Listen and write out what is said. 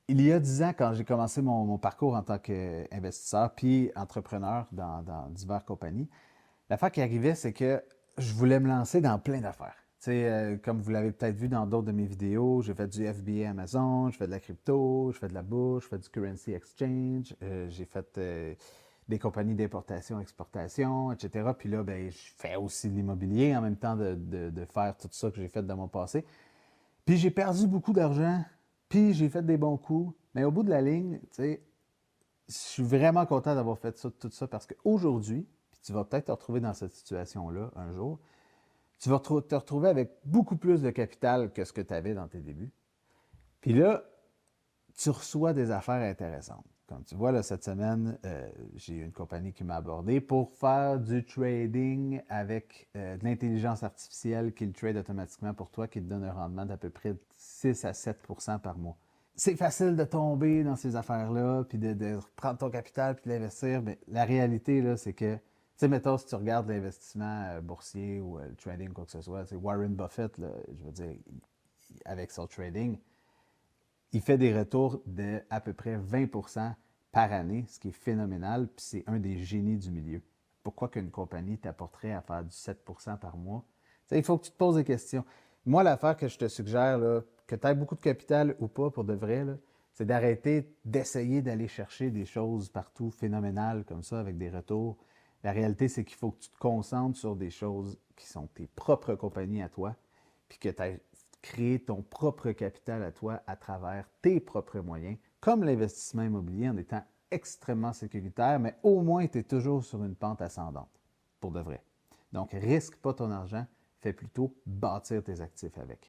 Il y a 10 ans, quand j'ai commencé mon parcours en tant qu'investisseur puis entrepreneur dans diverses compagnies, l'affaire qui arrivait, c'est que je voulais me lancer dans plein d'affaires. Tu sais, comme vous l'avez peut-être vu dans d'autres de mes vidéos, j'ai fait du FBA Amazon, je fais de la crypto, je fais de la bourse, je fais du currency exchange, j'ai fait des compagnies d'importation-exportation, etc. Puis là, ben, je fais aussi de l'immobilier en même temps de faire tout ça que j'ai fait dans mon passé. Puis j'ai perdu beaucoup d'argent, puis j'ai fait des bons coups. Mais au bout de la ligne, tu sais, je suis vraiment content d'avoir fait ça, tout ça parce qu'aujourd'hui, puis tu vas peut-être te retrouver dans cette situation-là un jour, tu vas te retrouver avec beaucoup plus de capital que ce que tu avais dans tes débuts. Puis là, tu reçois des affaires intéressantes. Comme tu vois, là, cette semaine, j'ai une compagnie qui m'a abordé pour faire du trading avec de l'intelligence artificielle qui le trade automatiquement pour toi, qui te donne un rendement d'à peu près 6 à 7 par mois. C'est facile de tomber dans ces affaires-là, puis de reprendre ton capital, puis de l'investir. Mais la réalité, là, c'est que, tu sais, mettons, si tu regardes l'investissement boursier ou le trading, quoi que ce soit, c'est Warren Buffett, là, je veux dire, avec son trading, il fait des retours de à peu près 20% par année, ce qui est phénoménal, puis c'est un des génies du milieu. Pourquoi qu'une compagnie t'apporterait à faire du 7% par mois? T'sais, il faut que tu te poses des questions. Moi, l'affaire que je te suggère, là, que tu aies beaucoup de capital ou pas pour de vrai, c'est d'arrêter d'essayer d'aller chercher des choses partout phénoménales comme ça avec des retours. La réalité, c'est qu'il faut que tu te concentres sur des choses qui sont tes propres compagnies à toi, puis que tu aies créé ton propre capital à toi à travers tes propres moyens, comme l'investissement immobilier en étant extrêmement sécuritaire, mais au moins tu es toujours sur une pente ascendante, pour de vrai. Donc, risque pas ton argent, fais plutôt bâtir tes actifs avec.